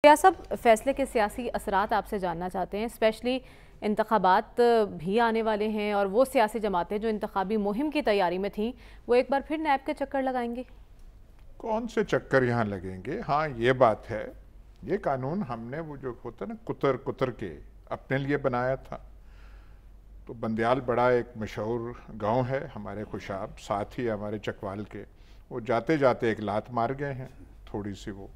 ریاست فیصلے کے سیاسی اثرات آپ سے جاننا چاہتے ہیں، اسپیشلی انتخابات بھی آنے والے ہیں اور وہ سیاسی جماعتیں جو انتخابی مہم کی تیاری میں تھیں وہ ایک بار پھر نیب کے چکر لگائیں گے؟ کون سے چکر یہاں لگیں گے؟ ہاں یہ بات ہے، یہ قانون ہم نے وہ جو ہوتا ہے نا کتر کے اپنے لیے بنایا تھا۔ تو بندیال بڑا ایک مشہور گاؤں ہے ہمارے خوشاب، ساتھ ہی ہمارے چکوال کے، وہ جاتے جاتے ایک لات مار گئے ہیں تھوڑی سی۔ وہ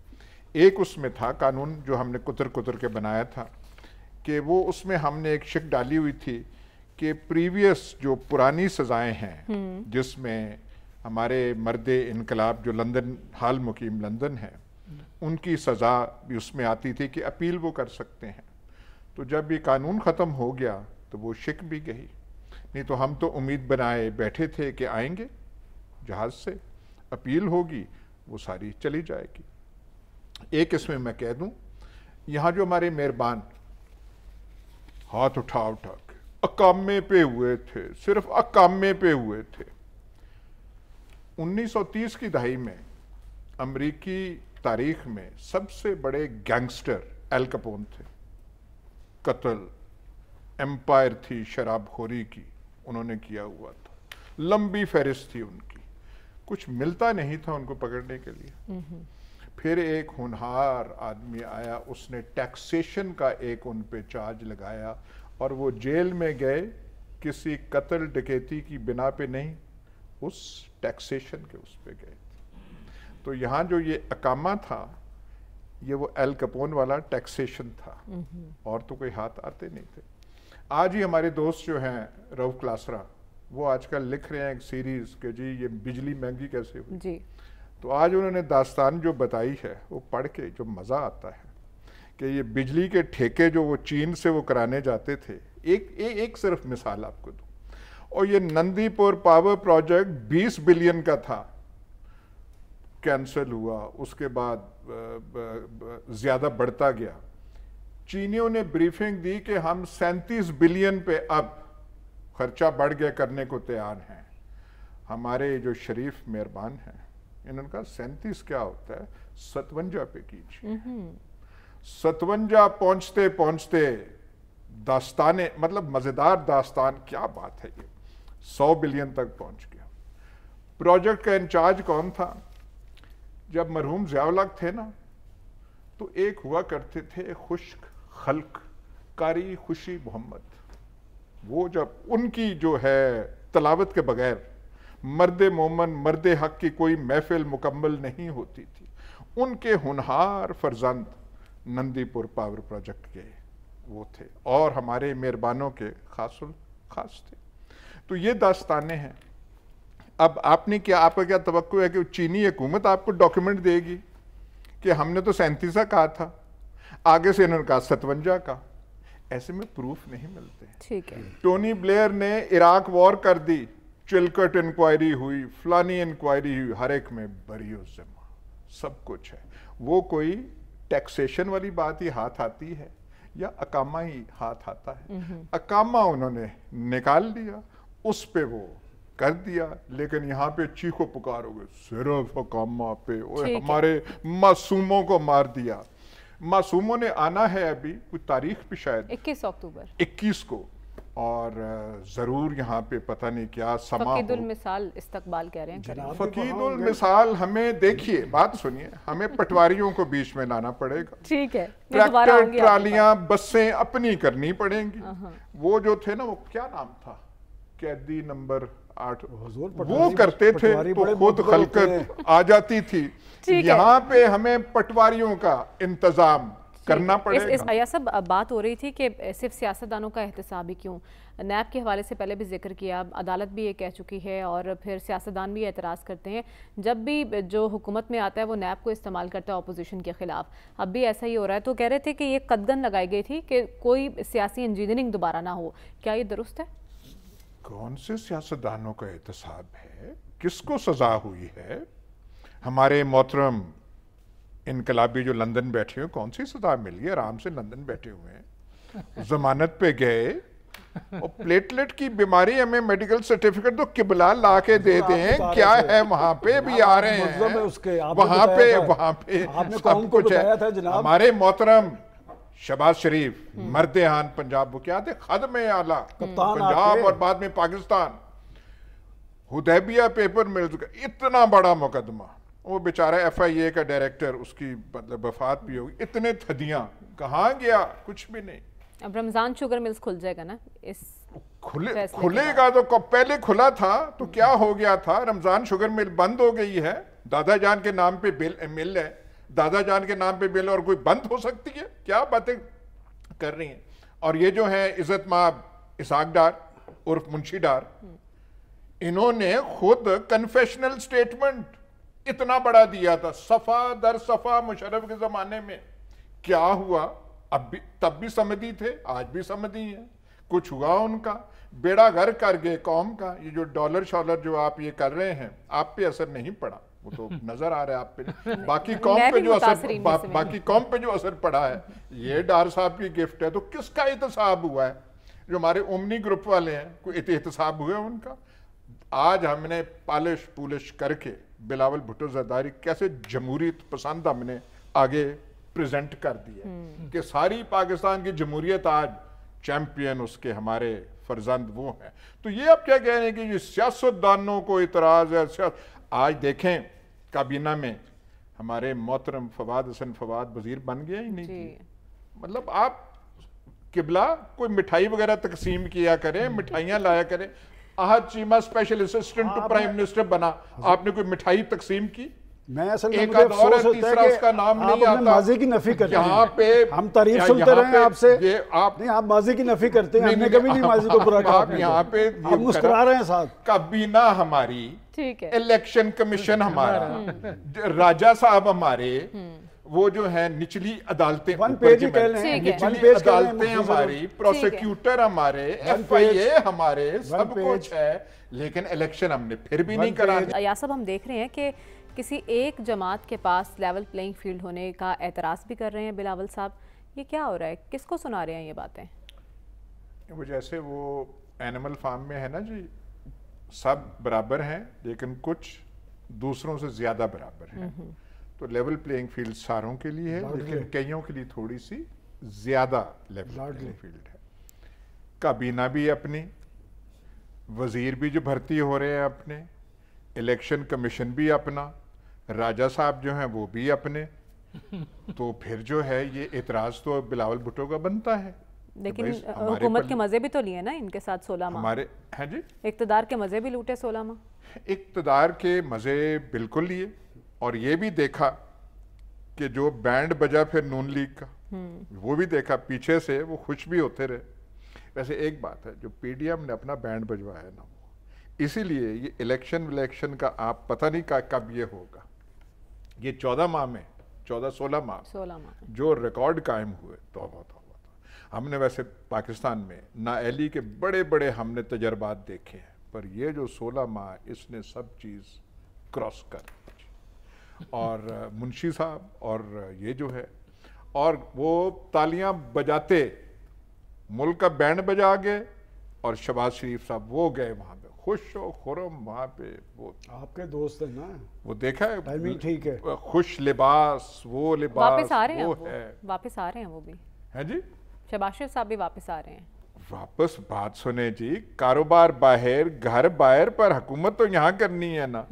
ایک اس میں تھا قانون جو ہم نے کتر کے بنایا تھا کہ وہ اس میں ہم نے ایک شک ڈالی ہوئی تھی کہ پریویس جو پرانی سزائیں ہیں جس میں ہمارے مرد انقلاب جو لندن حال مقیم لندن ہے ان کی سزا بھی اس میں آتی تھی کہ اپیل وہ کر سکتے ہیں۔ تو جب یہ قانون ختم ہو گیا تو وہ شک بھی گئی، نہیں تو ہم تو امید بنائے بیٹھے تھے کہ آئیں گے جہاز سے، اپیل ہوگی، وہ ساری چلی جائے گی۔ ایک اس میں کہہ دوں، یہاں جو ہمارے مہربان ہاتھ اٹھا کے اقامے پہ ہوئے تھے، صرف اقامے پہ ہوئے تھے۔ 1930 کی دہائی میں امریکی تاریخ میں سب سے بڑے گینگسٹر ایل کپون تھے۔ قتل ایمپائر تھی شراب خوری کی، انہوں نے کیا ہوا تھا، لمبی فہرست تھی ان کی، کچھ ملتا نہیں تھا ان کو پکڑنے کے لیے۔ پھر ایک ہونہار آدمی آیا، اس نے ٹیکسیشن کا ایک ان پہ چارج لگایا اور وہ جیل میں گئے کسی قتل ڈکیتی کی بنا پہ نہیں، اس ٹیکسیشن کے اس پہ گئے تھے۔ تو یہاں جو یہ اقامہ تھا یہ وہ ایل کپون والا ٹیکسیشن تھا، اور تو کوئی ہاتھ آتے نہیں تھے۔ آج ہی ہمارے دوست جو ہیں روف کلاسرا، وہ آج کل لکھ رہے ہیں ایک سیریز کہ جی یہ بجلی مہنگی کیسے ہوئی جی۔ تو آج انہوں نے داستان جو بتائی ہے وہ پڑھ کے جو مزہ آتا ہے کہ یہ بجلی کے ٹھیکے جو وہ چین سے وہ کرانے جاتے تھے، ایک صرف مثال آپ کو دوں، اور یہ نندی پور پاور پروجیکٹ 20 بلین کا تھا، کینسل ہوا، اس کے بعد زیادہ بڑھتا گیا۔ چینیوں نے بریفنگ دی کہ ہم 37 بلین پہ اب خرچہ بڑھ گیا کرنے کو تیار ہیں۔ ہمارے جو شریف مہربان ہیں انہوں نے کہا 37 کیا ہوتا ہے، 57 پہ کیجئے۔ 57 پہنچتے پہنچتے داستانے، مطلب مزیدار داستان، کیا بات ہے یہ، 100 بلین تک پہنچ گیا۔ پروجیکٹ کا انچارج کون تھا؟ جب مرحوم ضیاء الحق تھے نا تو ایک ہوا کرتے تھے خشک خلق قاری خوشی محمد، وہ جب ان کی جو ہے تلاوت کے بغیر مرد مومن مرد حق کی کوئی محفل مکمل نہیں ہوتی تھی، ان کے ہونہار فرزند نندی پور پاور پروجیکٹ کے وہ تھے اور ہمارے مہربانوں کے خاص الخاص تھے۔ تو یہ داستانیں ہیں۔ اب آپ کا کیا توقع ہے کہ چینی حکومت آپ کو ڈاکیومنٹ دے گی کہ ہم نے تو 37 کہا تھا، آگے سے انہوں نے کہا 57 کا؟ ایسے میں پروف نہیں ملتے۔ ٹھیک ہے، ٹونی بلیئر نے عراق وار کر دی، چلکٹ انکوائری ہوئی، فلانی انکوائری ہوئی، ہر ایک میں بری و ذمہ سب کچھ ہے۔ وہ کوئی ٹیکسیشن والی بات ہی ہاتھ آتی ہے یا اقامہ ہی ہاتھ آتا ہے؟ اقامہ انہوں نے نکال لیا، اس پہ وہ کر دیا، لیکن یہاں پہ چیخو پکار ہو گئے صرف اقامہ پہ، ہمارے معصوموں کو مار دیا۔ معصوموں نے آنا ہے ابھی کوئی تاریخ بھی شاید 21 اکتوبر 21 کو، اور ضرور یہاں پہ پتہ نہیں کیا سما ہو۔ فقید المثال استقبال کہہ رہے ہیں، فقید المثال ہمیں دیکھیے، بات سنیے، ہمیں پٹواریوں کو بیچ میں لانا پڑے گا، ٹھیک ہے، ٹریکٹر ٹرالیاں بسیں اپنی کرنی پڑیں گی۔ وہ جو تھے نا، وہ کیا نام تھا، قیدی نمبر 8، وہ کرتے تھے تو خود خلقت آ جاتی تھی۔ یہاں پہ ہمیں پٹواریوں کا انتظام کرنا پڑے گا۔ ایسا سب بات ہو رہی تھی کہ صرف سیاستدانوں کا احتساب ہی کیوں، نیب کے حوالے سے پہلے بھی ذکر کیا، عدالت بھی یہ کہہ چکی ہے اور پھر سیاستدان بھی اعتراض کرتے ہیں، جب بھی جو حکومت میں آتا ہے وہ نیب کو استعمال کرتا ہے اپوزیشن کے خلاف، اب بھی ایسا ہی ہو رہا ہے۔ تو کہہ رہے تھے کہ یہ قدغن لگائی گئی تھی کہ کوئی سیاسی انجینئرنگ دوبارہ نہ ہو، کیا یہ درست ہے؟ کون سے سیاستدانوں کا احتساب ہے؟ کس کو سزا ہوئی ہے؟ ہمارے محترم انقلابی جو لندن بیٹھے ہوئے، کون سی سزا ملی ہے؟ آرام سے لندن بیٹھے ہوئے ہیں، ضمانت پہ گئے، اور پلیٹلیٹ کی بیماری ہمیں میڈیکل سرٹیفکیٹ تو قبلہ لا کے دے دیں، کیا ہے وہاں پہ بھی آ رہے ہیں، وہاں پہ سب کچھ ہے. ہمارے محترم شہباز شریف مردان پنجاب، وہ کیا تھے، خادم اعلیٰ پنجاب اور بعد میں پاکستان، حدیبیہ پیپر ملز کا اتنا بڑا مقدمہ، وہ بیچارہ ایف آئی اے کا ڈائریکٹر، اس کی مطلب وفات بھی ہوگی، اتنے تھدیاں، کہاں گیا، کچھ بھی نہیں. اب رمضان شوگر ملز کھل جائے گا نا، اس کھلے گا تو پہلے کھلا تھا تو کیا ہو گیا تھا، رمضان شوگر مل بند ہو گئی ہے، دادا جان کے نام پہ مل ہے، دادا جان کے نام پہ مل اور کوئی بند ہو سکتی ہے؟ کیا باتیں کر رہی ہیں. اور یہ جو ہے عزت مآب اسحاق ڈار عرف منشی ڈار، انہوں نے خود کنفیشنل سٹیٹمنٹ اتنا بڑا دیا تھا، صفحہ در صفحہ مشرف کے زمانے میں. کیا ہوا؟ تب بھی سمدھی تھے، آج بھی سمدھی ہیں. کچھ ہوا ان کا، بیڑا غرق کر گئے قوم کا. یہ جو ڈالر شالر جو آپ یہ کر رہے ہیں، آپ پہ اثر نہیں پڑا، وہ تو نظر آ رہا ہے آپ پہ. باقی قوم پہ جو اثر پڑا ہے، یہ ڈار صاحب کی گفٹ ہے. تو کس کا احتساب ہوا ہے؟ جو ہمارے اومنی گروپ والے ہیں، کوئی احتساب ہوا ہے ان کا؟ آج ہم نے پالش پولش کر کے بلاول بھٹو زرداری کیسے جمہوریت پسند ہم نے آگے پریزنٹ کر دیا کہ ساری پاکستان کی جمہوریت آج چیمپئن اس کے ہمارے فرزند وہ ہیں. تو یہ اب کیا کہہ رہے ہیں کہ یہ سیاستدانوں کو اعتراض ہے. آج دیکھیں کابینہ میں ہمارے محترم فواد حسن فواد وزیر بن گیا ہی نہیں. مطلب آپ قبلہ کوئی مٹھائی وغیرہ تقسیم کیا کریں، مٹھائیاں لایا کریں. Ahad Cheema special assistant to prime minister بنا، آپ نے کوئی مٹھائی تقسیم کی؟ میں اصل میں مجھے افسوس ہوتا ہے کہ آپ اپنے ماضی کی نفی کرتے ہیں. ہم تعریف سنتے رہے ہیں آپ سے، نہیں آپ ماضی کی نفی کرتے ہیں، ہم نے کبھی نہیں ماضی کو برا کہا. آپ یہاں پہ آپ مسکرا رہے ہیں ساتھ. کابینہ ہماری، الیکشن کمیشن ہمارا، راجہ صاحب ہمارے، وہ جو ہیں نچلی عدالتیں، نچلی عدالتیں ہماری، پروسیکیوٹر ہمارے، ایف آئی اے ہمارے، سب کچھ ہے، لیکن الیکشن ہم نے پھر بھی نہیں کرا. یاسب ہم دیکھ رہے ہیں کہ کسی ایک جماعت کے پاس لیول پلینگ فیلڈ ہونے کا اعتراض بھی کر رہے ہیں بلاول صاحب. یہ کیا ہو رہا ہے؟ کس کو سنا رہے ہیں یہ باتیں؟ وہ جیسے وہ اینیمل فارم میں ہے نا جی، سب برابر ہیں لیکن کچھ دوسروں سے زیادہ برابر ہیں. تو لیول پلینگ فیلڈ ساروں کے لیے ہے، لیکن کئیوں کے لیے تھوڑی سی زیادہ لیول پلینگ فیلڈ ہے. کابینہ بھی اپنی، وزیر بھی جو بھرتی ہو رہے ہیں اپنے، الیکشن کمیشن بھی اپنا، راجہ صاحب جو ہیں وہ بھی اپنے. تو پھر جو ہے یہ اعتراض تو بلاول بھٹو کا بنتا ہے. لیکن حکومت کے مزے بھی تو لیے نا ان کے ساتھ 16 ماہ، ہمارے ہیں جی اقتدار کے مزے بھی لوٹے 16 ماہ. اقتدار کے مزے بالکل لیے، اور یہ بھی دیکھا کہ جو بینڈ بجا پھر نون لیگ کا، وہ بھی دیکھا پیچھے سے، وہ خوش بھی ہوتے رہے. ویسے ایک بات ہے، جو پی ڈی ایم نے اپنا بینڈ بجوایا نا، اسی لیے یہ الیکشن کا آپ پتہ نہیں کب یہ ہوگا. یہ 14 ماہ میں 16 ماہ جو ریکارڈ قائم ہوئے، توبہ توبہ. ہم نے ویسے پاکستان میں نااہلی کے بڑے بڑے ہم نے تجربات دیکھے ہیں، پر یہ جو 16 ماہ اس نے سب چیز کراس کر دی. اور منشی صاحب اور یہ جو ہے، اور وہ تالیاں بجاتے ملک کا بینڈ بجا گئے، اور شہباز شریف صاحب وہ گئے وہاں پہ خوش و خرم. وہاں پہ وہ آپ کے دوست ہیں نا، وہ دیکھا ہے ٹھیک ہے، خوش لباس، وہ لباس واپس آ رہے ہیں، وہ ہے، واپس آ رہے ہیں وہ بھی ہیں جی. شہباز شریف صاحب بھی واپس آ رہے ہیں. واپس بات سنیں جی، کاروبار باہر، گھر باہر، پر حکومت تو یہاں کرنی ہے نا.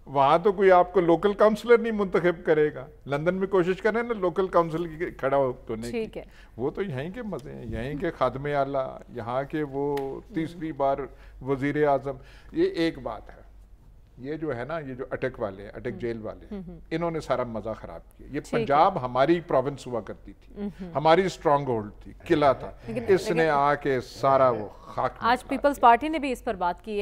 وہاں تو کوئی آپ کو لوکل کاؤنسلر نہیں منتخب کرے گا. لندن میں کوشش کریں نا لوکل کاؤنسل کی کھڑا ہونے کی، وہ تو یہیں کے مزے ہیں، یہیں کے خادم اعلیٰ، یہاں کے وہ تیسری بار وزیر اعظم. یہ ایک بات ہے، یہ جو ہے نا، یہ جو اٹک والے ہیں، اٹک جیل والے ہیں، انہوں نے سارا مزہ خراب کیا. یہ پنجاب ہماری پروونس ہوا کرتی تھی، ہماری اسٹرانگ ہولڈ تھی، قلعہ تھا، اس نے آ کے سارا وہ خاک. آج پیپلز پارٹی نے بھی اس پر بات کی ہے.